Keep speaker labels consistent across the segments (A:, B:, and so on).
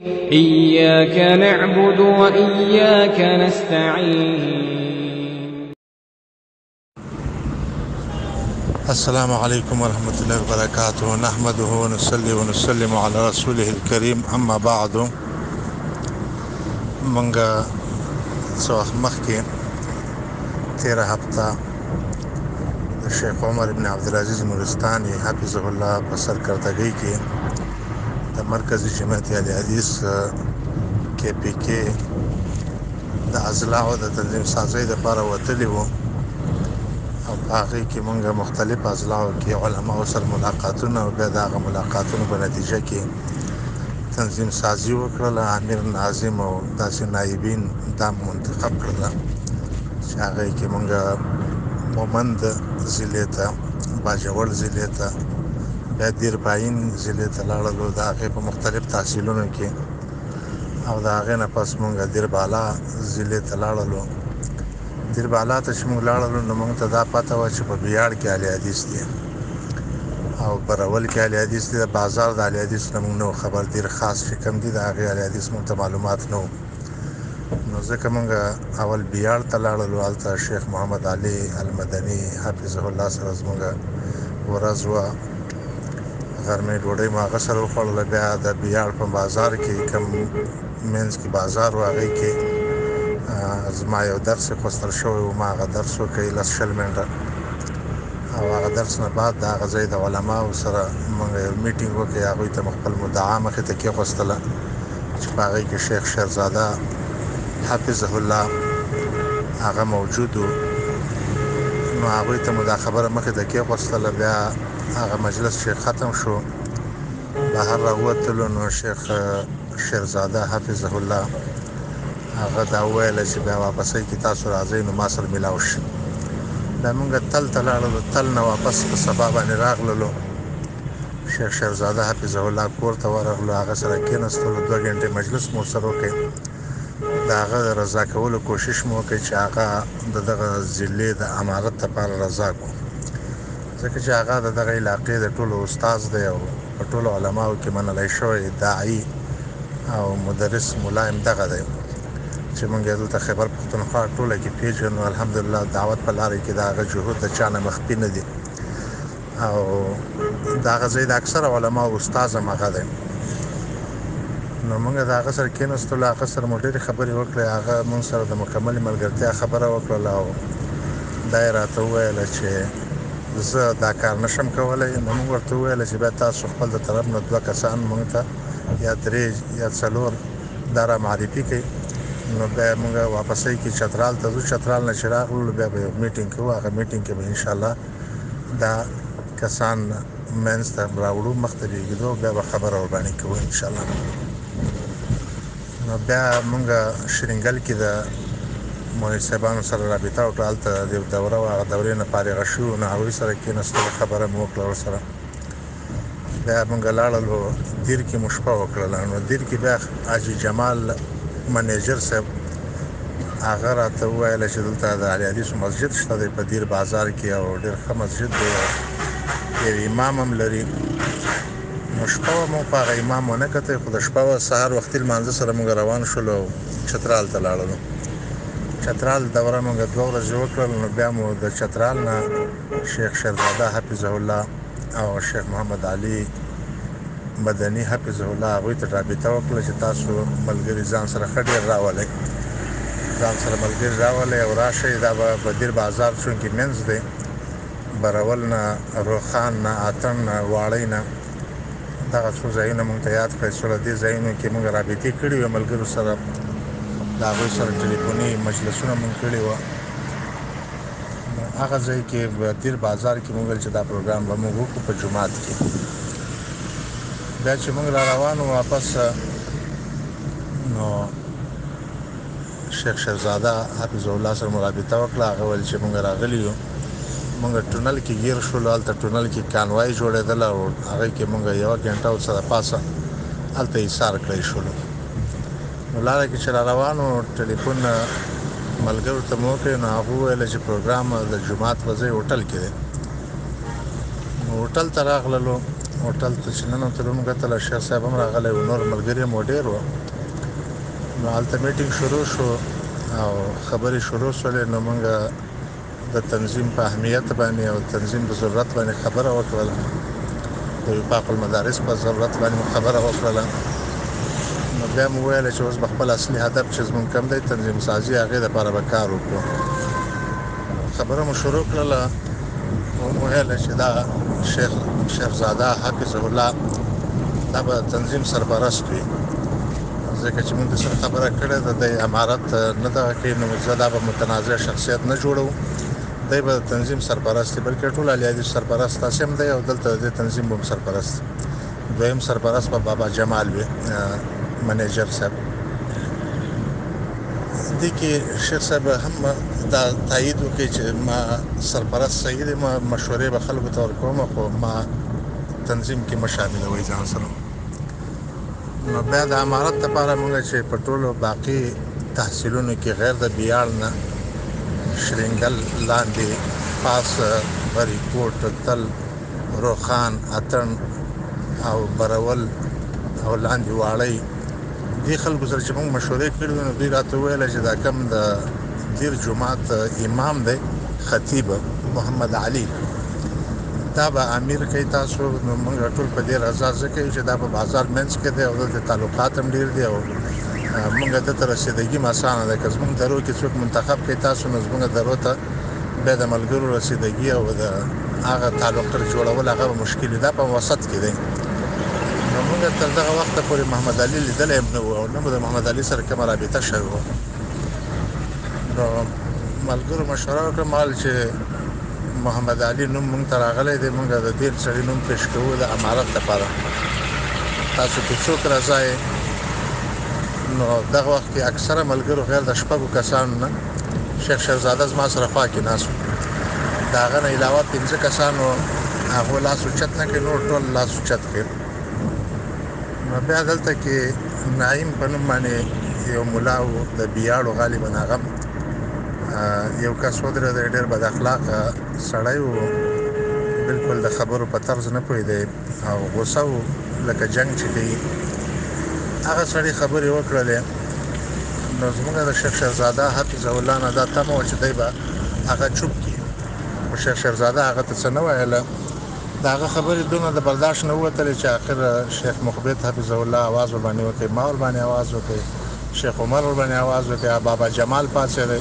A: إياك نعبد وإياك نستعين.
B: السلام عليكم ورحمة الله وبركاته. نحمده ونصلي ونسلم على رسوله الكريم. أما بعد، منګه څو وخت مخکې تیره هفته د شیخ عمر بن عبدالعزیز نورستاني حفظه الله په سرکردګۍ کې د مرکزي جمعیت اهل حدیث KPK د اضلاعو د تنظیم سازۍ لپاره وتلي وو، او په هغې کې موږ مختلف اضلاعو کې علماو سره ملاقاتونه او بیا د هغه ملاقاتونو په نتیجه کې تنظیم سازي وکړله. امیر ناظم او داسې نایبین دا منتخب کړله چې هغې کې موږ مومند ضلعې ته، باجوړ ضلعې ته، بیا دیرباین ضلعې ته لاړلو د هغې په مختلف تحصیلونو کې، او د هغې نه پس موږ دیربالا ضلعې ته لاړلو. دیربالا ته چې موږ لاړلو نو موږ ته دا پته وه چې په بیاړ کې اهل حدیث دي او برول کې اهل حدیث دي. د بازار د اهل حدیث نه موږ نه وو خبر، دیر خاص چې کوم دي د هغې اهل حدیث موږ ته معلومات نه وو. نو ځکه موږ اول بیاړ ته لاړلو، هلته شیخ محمد علي المدني حفظه الله سره زموږ ورځ وه. غرمې ډوډۍ مو هغه سره وخوړله. بیا د بیاړ په بازار کې کوم منځ کې بازار و، هغې کې زما یو درس خوستل شوی و، ما هغه درس وکړی 10-20 منټه، او هغه درس نه بعد د هغه ځای د علماو سره موږ یو میټینګ وکړی. هغوی ته مو خپل مدعا مخې ته کېښوستله چې په هغې کې شیخ شیرزاده حفظه الله هغه موجود و. نو هغوی ته مو دا خبره مخې ته کېښوستله. بیا هغه مجلس چې ختم شو بهر راووتلو، نو شیخ شیرزاده حفظه الله هغه دا وویله چې بیا واپسۍ کې تاسو راځئ نو ما سره میلاو شي. بیا موږ تل ته لاړلو، تل نه واپس په سبا باندې راغللو. شیخ شیرزاده حفظه الله کور ته ورغلو، هغه سره کېناستلو، 2 ګنټې مجلس مو سره وکړ. د هغه د رضا کولو کوشش مو وکړ چې هغه د دغه ضلعې د امارت لپاره رضا کړو، ځکه چې هغه د دغه علاقې د ټولو استاذ دی او په ټولو علماو کې منلی شوی داعي او مدرس ملا هم دغه دی چې موږ یې دلته خیبر پښتونخوا ټوله کې پیژنو. الحمدلله دعوت په لارې کې د هغه جهود د چا نه مخفي نه دي، او د هغه ځای د اکثره علماو استاذ هم هغه دی. نو موږ د هغه سره کېناستلو، هغه سره مو ډېرې خبرې وکړې. هغه موږ سره د مکملې ملګرتیا خبره وکړله، او دا یې راته وویله چې زه دا کار نشم کولی. نو موږ ورته وویله چې بیا تاسو خپل د طرف نه 2 کسان موږ ته یا 3 یا 4 دا را معرفي کړئ. نو بیا موږ واپسۍ کې چترال ته ځو. چترال نه چې راغلو بیا به یو میټینګ کوو. هغه میټینګ کې به انشاءالله دا کسان منځ ته راوړو، مخ ته به یې ږدو، بیا به خبره ورباندې کوو انشاءالله. نو بیا موږ شرینګل کې د مولوي صاحبانو سره رابطه وکړه. هلته د یو دوره وه، هغه دورې نه فارغه شوو، نو هغوی سره کېناستلو، خبره مو وکړه ورسره. بیا موږ لاړلو دیر کې مو شپه وکړله. نو دیر کې بیا حاجي جمال منیجر صاحب هغه راته وویله چې دلته د اهل حدیثو مسجد شته دی په دیر بازار کې، او ډېر ښه مسجد دی، یو امام هم لري. نو شپه وه، موږ په هغه امام ونه کتی، خو د شپه وه، سهار وختي لمانځه سره موږ روان شولو او چترال ته لاړلو. چترال دوره موږ 2 ورځې وکړل. نو بیا مو د چترال نه شیخ شیرزاده حفظه الله او شیخ محمد علي مدني حفظه الله هغوی ته رابطه وکړه چې تاسو ملګري ځان سره ښه ډېر راولئ، ځان سره ملګري راولئ او راشئ. دا به په دیر بازار چونکې منځ دی، برول نه، روخان نه، اتڼ نه، واړۍ نه، دغه څو ځایونه موږ ته یاد کړئ. څو له دې ځایونو کې موږ رابطې کړي وې ملګرو سره، د هغوی سره ټلیفوني مجلسونه موږ کړي وه. هغه ځای کې دیر بازار کې موږ ویل چې دا پروګرام به موږ وکړو په جومات کې. بیا چې موږ را روان وو واپس، نو شیخ شیرزاده حفظه الله سره مو رابطه وکړه. هغه ویل چې موږ راغلي یو، موږ ټونل کې ګیر شولو. هلته ټونل کې کانوای جوړېدله، او هغې کې موږ 1 ګنټه ورسره پاسه هلته ایثار کړی شولو. نو لاره کې چې را روان وو، ټلیفون ملګرو ته مو وکړې. نو هغه وویله چې پروګرام د جومات په ځای هوټل کې دی. نو هوټل ته راغللو، هوټل ته چې ننوتلو موږ کتله شیخ صاحب هم راغلی و نور ملګري مو ډېر وو نو هلته میټینګ شروع شو او خبرې شروع شولې نو موږ د تنظیم په اهمیت باندې او تنظیم د ضرورت باندې خبره وکړله د وفاق المدارس په ضرورت باندې مو خبره وکړله نو بیا مو ویله چې اوس به خپل اصلي هدف چې زموږ کوم دی تنظیم سازي هغې دپاره به کار وکړو خبره مو شروع کړله مو ویله چې دا شیخزاده حفظه الله دا به تنظیم سرپرست وي ځکه چې موږ د سره خبره کړې ده د امارت نه دغه کوي نو زه دا به متنازع شخصیت نه جوړوم دی به د تنظیم سرپرست وي بلکې ټول الیادي سرپرست تاسې هم دی او دلته د تنظیم به هم سرپرست دویم سرپرست به بابا جمال وي منیجر صاحب دې کې شیخ صاحب هم دا تایید وکړي چې ما سرپرست صحیح دی ما مشورې به خلکو ته ورکوم خو ما تنظیم کې مه شاملوئ ځان سره نو بیا د امارت لپاره موږ چې په ټولو باقي تحصیلونو کې غیر د بیاړ نه شرنګل لاندې پاس بریکوټ تل روخان اتن او برول او لاندې واړی دې خلکو سره چې موږ مشورې کړې وې نو دوی راته وویله چې دا کم د دیر جومات امام دی خطیب محمد علي دا به امیر کوي تاسو نو موږ ټول په دې رضا ځکه چې دا په بازار منځ کې دی او دلته تعلقات هم ډېر دي او موږ دلته رسیدګي هم اسانه ده که زموږ درو کې څوک منتخب کوي تاسو نو زموږ درو ته بیا د ملګرو رسیدګي او د هغه تعلق تر جوړول هغه مشکل دا په وسط کې دی نو موږ تر دغه وخته پورې محمد علي لیدلی هم نه و او نه مو د محمد علي سره کومه رابطه شوې وه نو ملګرو مشوره وکړه مال چې محمد علي نوم موږ ته راغلی دی موږ د دې سړي نوم پیش کوو د امارت لپاره تاسو کې څوک راځئ نو دغه وخت کې اکثره ملګرو غیر د شپږو کسانو نه شیخ شهزاده زما سره خوا کې ناست و د هغه نه علاوه 15 کسانو هغو لاس اوچت نه کړي نور ټول لاس اوچت کړي نو بیا دلته کې نعیم په نوم باندې یو ملا و د بیاړو غالبا هغه یو کس ودرېدی ډېر بد اخلاقه سړی و بلکل د خبرو په طرز نه پوهېدی او غوسه و لکه جنګ چې کوي هغه سړي خبرې وکړلې نو زموږ د شیخ شهزاده حفظه الله نه دا تمه وه چې دی به هغه چوپ کړي خو شیخ شهزاده هغه ته څه نه ویله د هغه خبرې دونه د برداشت نه ووتلې چې آخر شیخ مخبت حفظه الله اواز ورباندې وکړي ما ورباندې اواز وکړي شیخ عمر ورباندې اواز وکړي بابا جمال پاڅېدی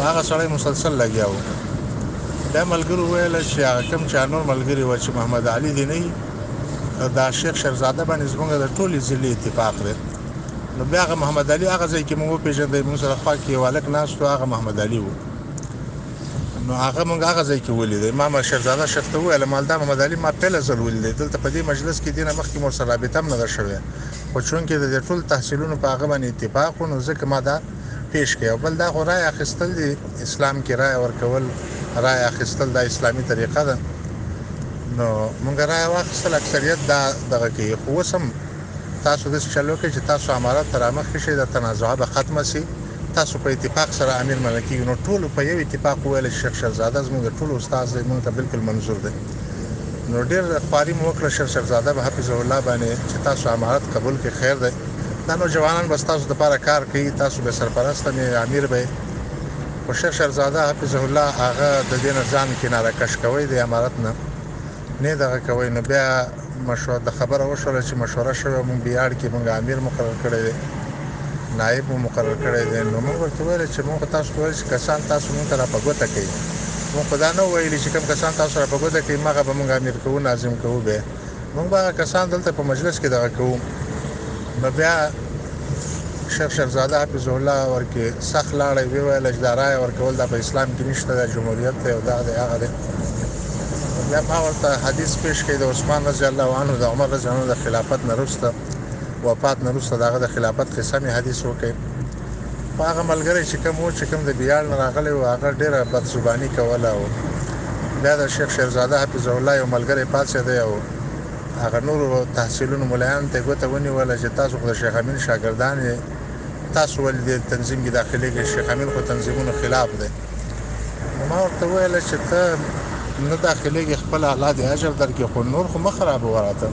B: هغه سړی مسلسل لګیا و بیا ملګرو وویله چې هغه کوم چا نور ملګري وه چې محمد علي دی نه دا شیخ شهزاده باندې زموږ د ټولې ضلعې اتفاق دی نو بیا هغه محمد علي هغه ځای کې موږ وپېژندی موږ سره خوا کې یو هلک ناست و هغه محمد علي و نو هغه موږ هغه ځای کې ولیدی ما شهزاده شیخ ته وویله مال دا محمد علي ما پهله ځل ولیدی دلته په دې مجلس کې دې نه مخکې مو سره رابطه هم نه ده شوې خو چونکې د دې ټول تحصیلونو په هغه باندې اتفاق و نو ځکه ما دا پیش کړي او بل دا خو رای اخیستل دي اسلام کې رای ورکول رای اخیستل دا اسلامي طریقه ده نو مونږ رای واخیستل اکثریت دا دغه کوي خو اوس هم تاسو داسې چل وکړئ چې تاسو امارت ته رامخکې شئ د تنازعه به ختمه سي تاسو په اتفاق سره امیر منل کېږي نو ټولو په یو اتفاق وویل چې شیخ شهزاده زموږ د ټولو استاد دی مونږ ته بلکل منظور دی نو ډېر خواري مو وکړه شیخ شهزاده به حفظه الله باندې چې تاسو امارت قبول کړئ خیر دی دا نوجوانان بس تاسو دپاره کار کوي تاسو به سرپرسته مې امیر به خو شیخ شهزاده حفظه الله هغه د دې نه ځان کناره کش کوی د امارت نه دغه کوی نو بیا مشوره د خبره وشوله چې مشوره شوې مونږ بیاړ کې مونږ امیر مقرر کړی دی نایب مو مقرر کړی دی نو موږ ورته ویل چې موږ تاسو ویل چې کسان تاسو مونږ ته را په ګوته کوي موږ خو دا نه ویلي چې کوم کسان تاسو را په ګوته کوي هغه به مونږ امیر کوو ناظم کوو به مونږ به هغه کسان دلته په مجلس کې دغه کوو نو بیا شیخ شهزاده حفظه الله ورکې سخت لاړی وویل چې دا رایه ورکول دا په اسلام کې نشته دا جمهوریت دی او دا دی هغه دی بیا ما ورته حدیث پیش کړی د عثمان رضی الله عنه د عمر رضی الله عنه د خلافت نه وروسته وفات نه وروسته د هغه د خلافت قصه مې حدیث وکړی خو هغه ملګری چې کوم و چې کوم د بیاړ نه راغلی و هغه ډېره بدزباني کوله او بیا د شیخ شهزاده حفظه الله یو ملګری پاڅېدی او هغه نورو تحصیلونو ملایانو ته ګوته ونیوله چې تاسو خو د شیخ امین شاګردان یې تاسو ولې د تنظیم کې داخلېږئ شیخ امین خو تنظیمونو خلاف دی نو ما ورته وویله چې ته نه داخلېږي خپل الله دې اجر درکړي خو نور خو مه خرابوه راته.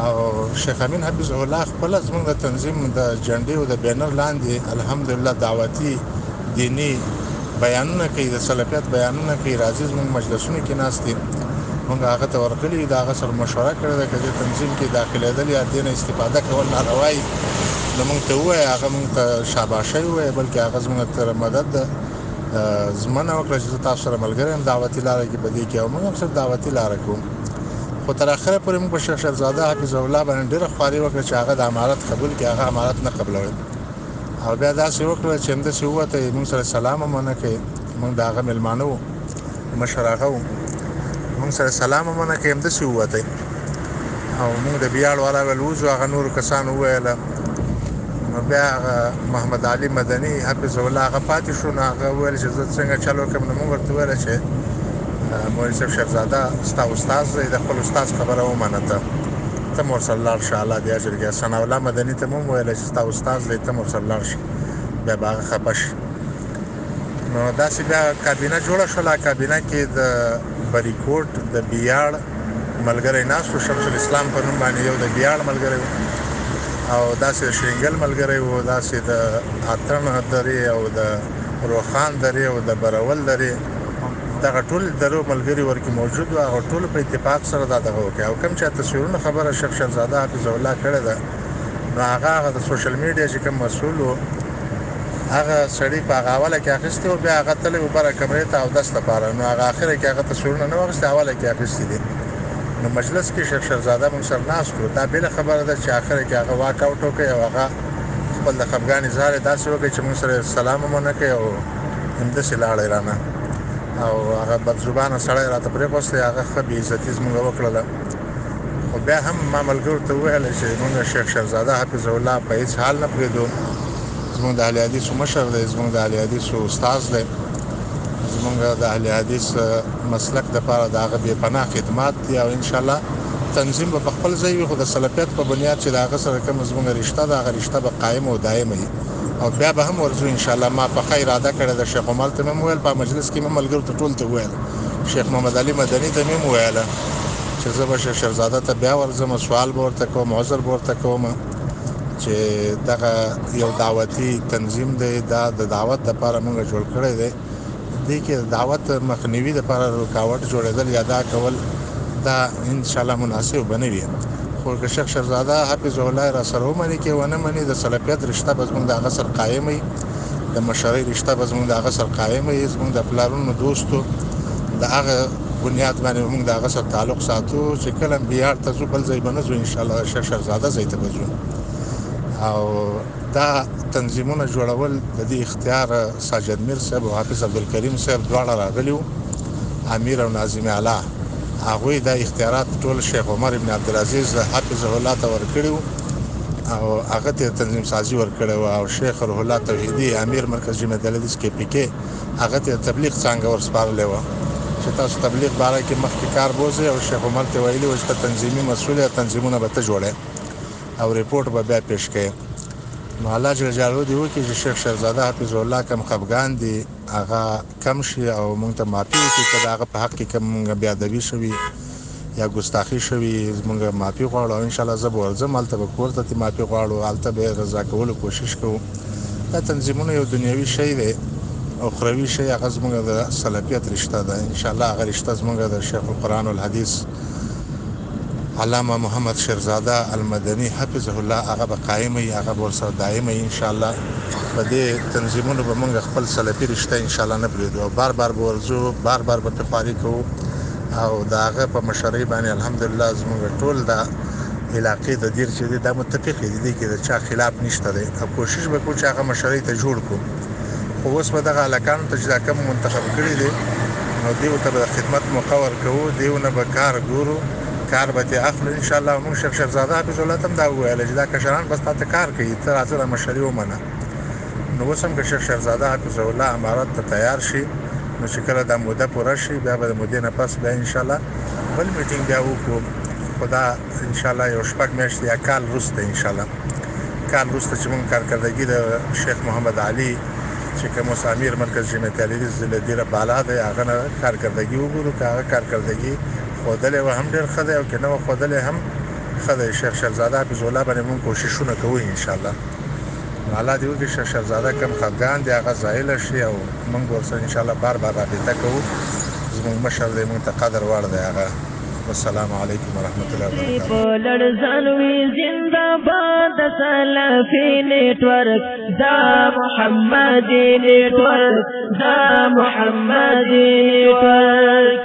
B: او شیخ امین حفظه الله خپله زموږ د تنظیم د جنډې او د بینر لاندې الحمدلله دعوتي دیني بیانونه کوي، د سلفیت بیانونه کوي، راځي زموږ مجلسونو کې ناست دي. موږ هغه ته ورغلي یو، د هغه سره مشوره کړې ده که دې تنظیم کې داخلېدل یا دې نه استفاده کول ناروا وي نو موږ ته ووایه، هغه موږ ته شاباشي ووایه، بلکې هغه زموږ تر مدد ژمنه وکړه چې زه تاسو سره ملګری یم دعوتي لاره کې په دې کې، او موږ هم صرف دعوتي لاره کوو. خو تر اخره پورې موږ په شیخ شهزاده حفظه الله باندې ډېره خواري وکړه چې هغه د امارت قبول کړي، هغه امارت نه قبلوي. او بیا داسې وکړه چې همداسې ووته، موږ سره سلام هم ونه کوي. موږ د هغه مېلمانه وو، مشر هغه وو، موږ سره سلام هم ونه کوي، همداسې ووتی. او موږ د بیاړ والا ویل وځو، هغه نورو کسانو وویله. نو بیا هغه محمد علي مدني حفظه الله هغه پاتې شو. نو هغه وویل چې زه څنګه چل وکړم. نو موږ ورته وویله چې مولوي صاحب شهزاده ستا استاد دی، د خپل استاد خبره ومنه، ته م ورسره لاړ شه، الله دې اجر کړي. ثناء الله مدني ته مو هم وویله چې ستا استاد دی، ته م ورسره لاړ شه، بیا به هغه خفه شي. نو داسې بیا کابینه جوړه شوله. کابینه کې د بریکوټ د بیاړ ملګری ناست و، شمس الاسلام په نوم باندې یو د بیاړ ملګری و، او داسې د شینګل ملګری و، داسې د اتڼ درې او د روخان درې او د برول درې، دغه ټول درو ملګري ورکې موجود و. هغه ټولو په اتفاق سره دا دغه وکړي. او کوم چې تصویرونه خبره شیخ شهزاده حفظه الله کړې ده، نو هغه د سوشل میډیا چې کوم مسؤل و هغه سړي په هغه اوله کې اخیستې و، بیا هغه تللی و بره کمرې ته اودس لپاره. نو هغه اخره کې هغه تصویرونه نه واخیستې، اوله کې اخیستې دي. نو مجلس کې شیخ شهزاده موږ سره ناست و. دا بله خبره ده چې اخره کې هغه واک اوټ وکړي او هغه خپل د خفګان اظهار یې داسې وکړي چې موږ سره سلام هم ونه کوي او همداسې لاړی رانه. او هغه بدزبانه سړی راته پرېښوستی، هغه ښه بې عزتي زموږ وکړله. خو بیا هم ما ملګرو ته وویله چې موږ شیخ شهزاده حفظه الله په هېڅ حال نه پرېږدو. زموږ د اهل حدیثو مشر دی، زموږ د اهل حدیثو استاذ دی، زموږ د اهل حدیث مسلک دپاره د هغه بې پناه خدمات دي. او انشاءالله تنظیم به په خپل ځای وي، خو د سلفیت په بنیاد چې د هغه سره کومه زموږ رشته ده، هغه رشته به قایم او دایمه وي. او بیا به هم ورځو انشاءالله. ما په ښه اراده کړې ده. شیخ عمر ته مې هم وویل، په مجلس کې مې ملګرو ته ټول ته وویل، شیخ محمد علي مدني ته مې هم وویله چې زه به شیخ شهزاده ته بیا ورځم، سوال به ورته کوم، عذر به ورته کوم چې دغه یو دعوتي تنظیم دی، دا د دعوت دپاره موږ جوړ کړی دی، دې کې د دعوت مخنیوي دپاره رکاوټ جوړېدل یا دا کول دا انشاءالله مناسب به نه وي. خو که شیخ شهزاده حفظه الله را سره ومني کې ونه مني، د سلفیت رشته به زموږ د هغه سره قایم وي، د مشرۍ رشته به زموږ د هغه سره قایم وي، زموږ د پلارونو دوستو د هغه بنیاد باندې موږ د هغه سره تعلق ساتو چې کله بیاړ ته ځو بل ځای به نه ځو، انشاءالله شیخ شهزاده ځای ته به ځو. او دا تنظیمونه جوړول د دې اختیار ساجد میر صاحب او حافظ عبدالکریم صاحب دواړه راغلي وو، امیر او ناظم اعلی. هغوی دا اختیارات ټول شیخ عمر ابن عبدالعزیز حفظه الله ته ورکړي وو او هغه ته تنظیم سازي ورکړې وه. او شیخ روح الله توحیدي امیر مرکز جمعیت الحدیث KPK هغه ته تبلیغ څانګه ورسپارلې وه چې تاسو تبلیغ باره کې مخکې کار بوځئ. او شیخ عمر ته ویلي وو چې ته تنظیمي مسؤل یې، تنظیمونه به ته جوړې او ریپورټ به بیا پیش کړې. نو الله جل جلاله دې وکړي چې شیخ شهزاده حفظه الله کم خفګان دي هغه کم شي او موږ ته معافي وکړي که د هغه په حق کې کوم موږ بېادبي شوي یا ګستاخي شوي، موږ معافي غواړو. او انشاءالله زه به ورځم، هلته به کور ته معافي غواړو، هلته به یې رضا کولو کوشش کوو. دا تنظیمونه یو دنیوي شی دی، اخروي شی هغه زموږ د سلفیت رشته ده. انشاءالله هغه رشته زموږ د شیخ القرآن والحدیث علامه محمد شیرزاده المدني حفظه الله هغه به قایم وي، هغه به ورسره دایم وي انشاءالله. په دې تنظیمونو به موږ خپل سلفي رشته انشاءالله نه پرېږدو او بار بار به ورځو، بار بار به پرې کوو. او د هغه په مشرۍ باندې الحمدلله زموږ ټول د علاقې د دیر چې دی دا متفق دي کې د چا خلاف نشته دی. او کوشش به کوو چې هغه مشرۍ ته جوړ کړو. خو اوس به دغه هلکانو ته چې دا کم منتخب کړي دي نو دیو ته به د خدمت موقع ورکوو، دیو نه به کار ګورو، کار به ترې اخلو انشاءالله. موږ شیخ شهزاده حفظه الله ته هم دا وویله چې دا کشران بس تا ته کار کوي، ته راځه دا مشري ومنه. نو اوس هم که شیخ شهزاده حفظه الله امارت ته تیار شي نو چې کله دا موده پوره شي بیا به د مودې نه پس بیا انشاءالله بل میټینګ بیا وکړو. خو دا انشاءالله یو شپږ میاشتې یا کال وروسته انشاءالله کال وروسته چې موږ کارکردګي د شیخ محمد علي چې کوم مسامیر مرکز جمعیت تعلیمي ضلع ډېره بالا دی هغه نه کارکردګي وګورو که هغه کارکردګي ښودلی وه هم ډېر ښه دی او که نه وه ښودلی هم ښه دی شیخ شهزاده حفظ الله باندې موږ کوششونه کوو انشاءالله نو الله دې وکړي شیخ شهزاده کوم خفګان دی هغه زایله شي او موږ ورسره انشاءالله بار بار رابطه کوو زموږ مشر دی موږ ته قدر وړ دی هغه والسلام علیکم ورحمۃ اللہ وبرکاتہ